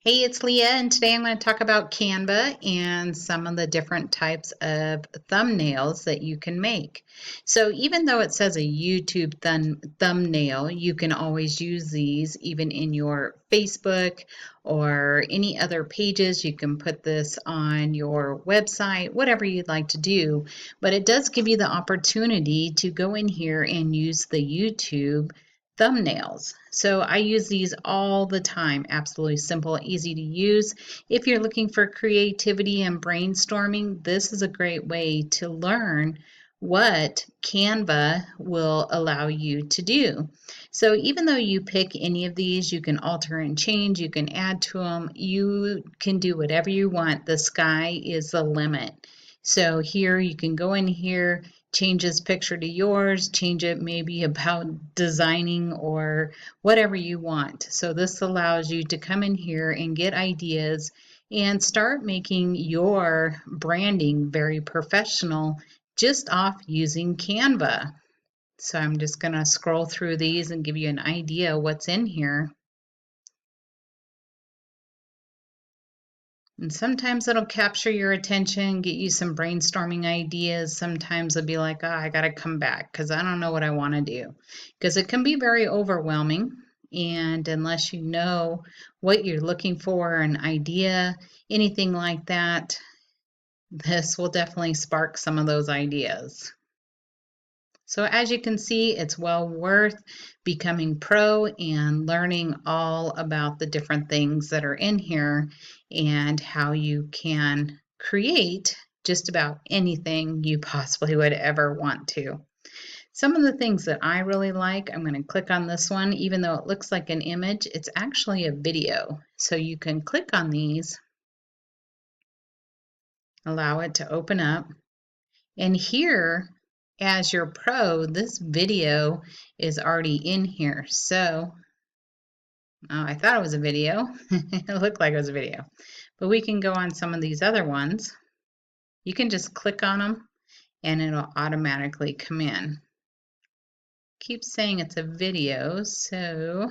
Hey, it's Leah, and today I'm going to talk about Canva and some of the different types of thumbnails that you can make. So even though it says a YouTube thumbnail, you can always use these even in your Facebook or any other pages. You can put this on your website, whatever you'd like to do, but it does give you the opportunity to go in here and use the YouTube thumbnails. So I use these all the time. Absolutely simple, easy to use. If you're looking for creativity and brainstorming, this is a great way to learn what Canva will allow you to do. So even though you pick any of these, you can alter and change, you can add to them, you can do whatever you want. The sky is the limit. So here you can go in here, change this picture to yours, change it maybe about designing or whatever you want. So this allows you to come in here and get ideas and start making your branding very professional just off using Canva. So I'm just going to scroll through these and give you an idea what's in here. And sometimes it'll capture your attention, get you some brainstorming ideas. Sometimes it'll be like, oh, I got to come back because I don't know what I want to do. Because it can be very overwhelming. And unless you know what you're looking for, an idea, anything like that, this will definitely spark some of those ideas. So as you can see, it's well worth becoming pro and learning all about the different things that are in here and how you can create just about anything you possibly would ever want to. Some of the things that I really like, I'm going to click on this one. Even though it looks like an image, it's actually a video. So you can click on these, allow it to open up, and here, as your pro, this video is already in here. So, oh, I thought it was a video. It looked like it was a video. But we can go on some of these other ones. You can just click on them and it'll automatically come in. Keep saying it's a video, so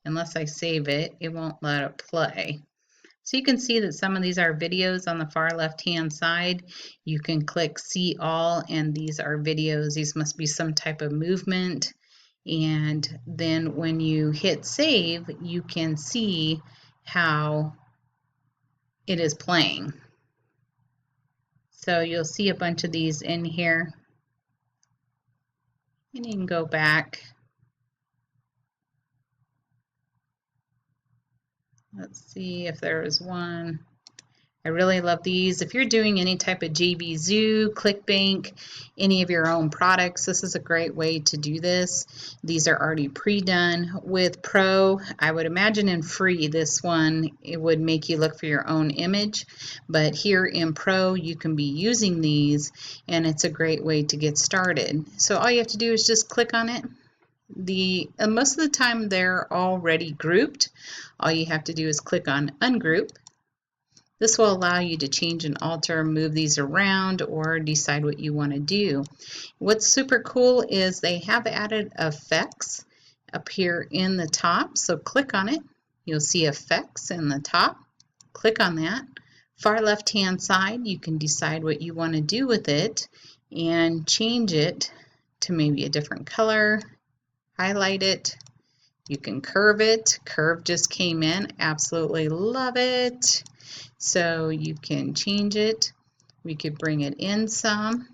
unless I save it, it won't let it play. So you can see that some of these are videos on the far left-hand side. You can click see all, and these are videos. These must be some type of movement. And then when you hit save, you can see how it is playing. So you'll see a bunch of these in here. And you can go back. Let's see if there is one. I really love these. If you're doing any type of JVZoo, ClickBank, any of your own products, this is a great way to do this. These are already pre-done. With Pro, I would imagine in free, this one, it would make you look for your own image. But here in Pro, you can be using these, and it's a great way to get started. So all you have to do is just click on it. Most of the time they're already grouped. All you have to do is click on ungroup. This will allow you to change and alter, move these around, or decide what you want to do. What's super cool is they have added effects up here in the top. So click on it. You'll see effects in the top. Click on that. Far left-hand side, you can decide what you want to do with it and change it to maybe a different color. Highlight it. You can curve it. Curve just came in. Absolutely love it. So you can change it. We could bring it in some.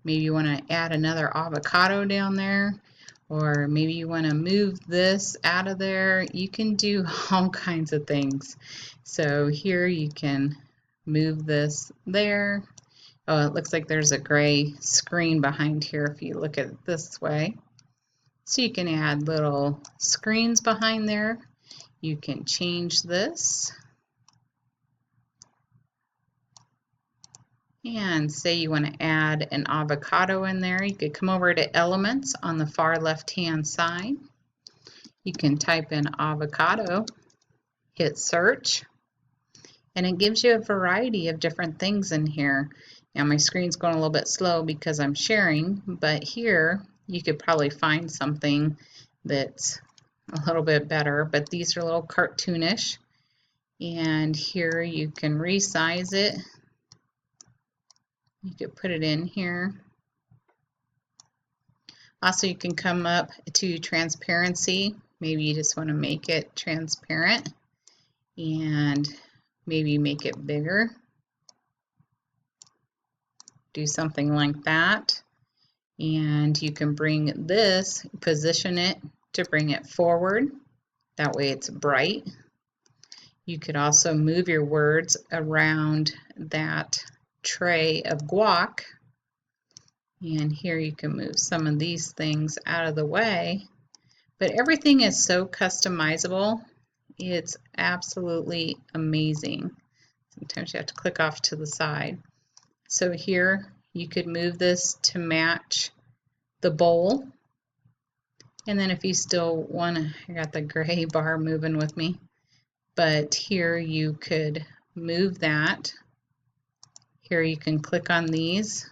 Maybe you want to add another avocado down there, or maybe you want to move this out of there. You can do all kinds of things. So here you can move this there. Oh, it looks like there's a gray screen behind here if you look at it this way. So you can add little screens behind there. You can change this. And say you want to add an avocado in there. You could come over to Elements on the far left-hand side. You can type in avocado, hit search, and it gives you a variety of different things in here. Now my screen's going a little bit slow because I'm sharing, but here you could probably find something that's a little bit better, but these are a little cartoonish. And here you can resize it. You could put it in here. Also, you can come up to transparency. Maybe you just want to make it transparent and maybe make it bigger. Do something like that. And you can bring this, position it to bring it forward. That way it's bright. You could also move your words around that tray of guac. And here you can move some of these things out of the way. But everything is so customizable. It's absolutely amazing. Sometimes you have to click off to the side. So here you could move this to match the bowl. And then if you still want to, I got the gray bar moving with me. But here you could move that. Here you can click on these.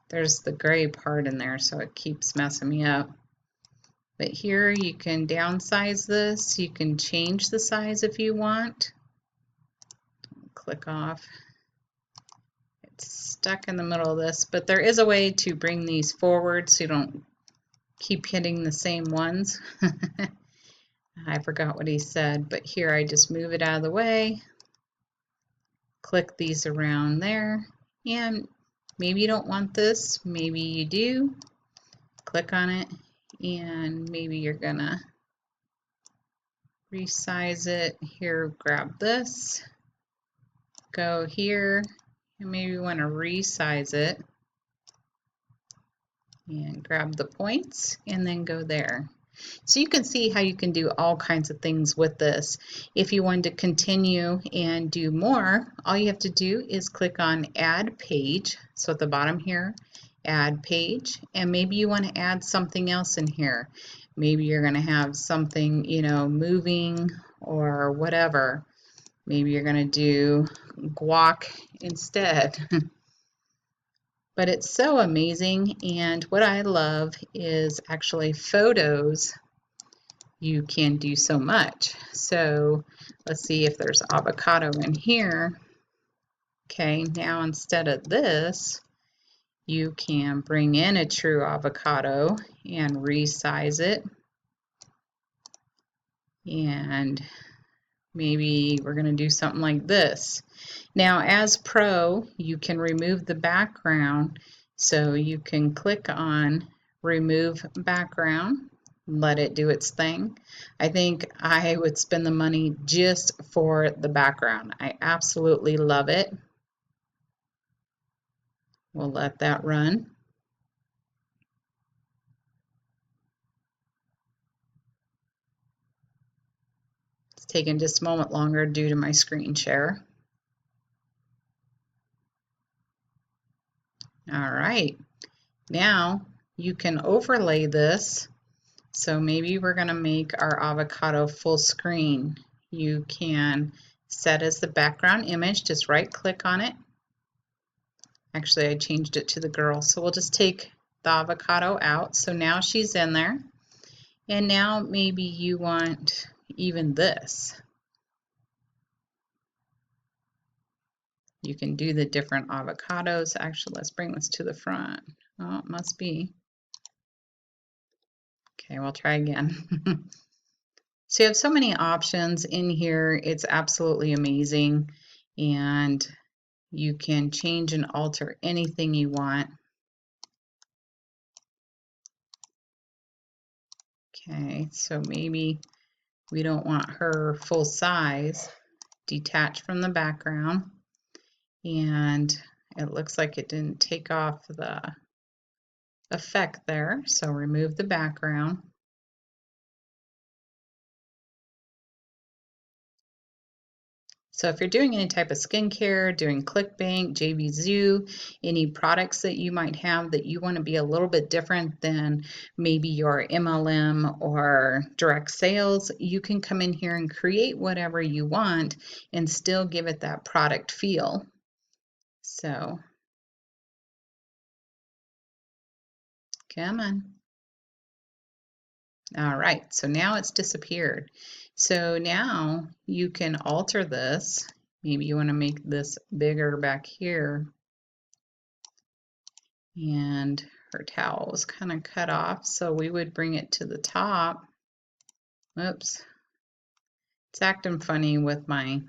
There's the gray part in there, so it keeps messing me up. But here you can downsize this. You can change the size if you want. Click off. It's stuck in the middle of this, but there is a way to bring these forward so you don't keep hitting the same ones. I forgot what he said, but here I just move it out of the way. Click these around there, and maybe you don't want this, maybe you do. Click on it, and maybe you're gonna resize it. Here, grab this, go here, and maybe you want to resize it and grab the points and then go there. So you can see how you can do all kinds of things with this. If you wanted to continue and do more, all you have to do is click on Add Page. So at the bottom here, Add Page, and maybe you want to add something else in here. Maybe you're going to have something, you know, moving or whatever. Maybe you're going to do guac instead. But it's so amazing, and what I love is actually photos. You can do so much. So let's see if there's avocado in here. Okay, now instead of this, you can bring in a true avocado and resize it. And maybe we're going to do something like this. Now, as Pro, you can remove the background, so you can click on Remove Background, let it do its thing. I think I would spend the money just for the background. I absolutely love it. We'll let that run. It's taking just a moment longer due to my screen share. All right, now you can overlay this. So maybe we're going to make our avocado full screen. You can set as the background image, just right click on it. Actually, I changed it to the girl, so we'll just take the avocado out. So now she's in there. And now maybe you want even this. You can do the different avocados. Actually, let's bring this to the front. Oh, it must be. Okay, we'll try again. So you have so many options in here. It's absolutely amazing. And you can change and alter anything you want. Okay, so maybe we don't want her full size, detached from the background. And it looks like it didn't take off the effect there, so remove the background. So if you're doing any type of skincare, doing ClickBank, JVZoo, any products that you might have that you want to be a little bit different than maybe your MLM or direct sales, you can come in here and create whatever you want and still give it that product feel. So come on. All right, so now it's disappeared. So now you can alter this. Maybe you want to make this bigger back here. And her towel was kind of cut off, so we would bring it to the top. Oops, it's acting funny with my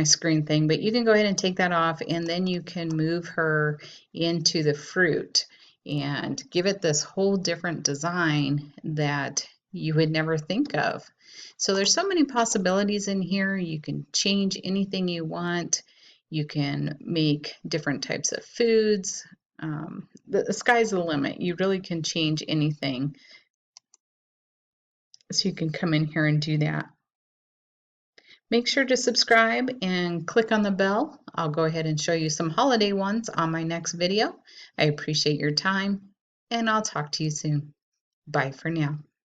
screen thing, but you can go ahead and take that off, and then you can move her into the fruit and give it this whole different design that you would never think of. So there's so many possibilities in here. You can change anything you want. You can make different types of foods. The sky's the limit. You really can change anything. So you can come in here and do that. Make sure to subscribe and click on the bell. I'll go ahead and show you some holiday ones on my next video. I appreciate your time, and I'll talk to you soon. Bye for now.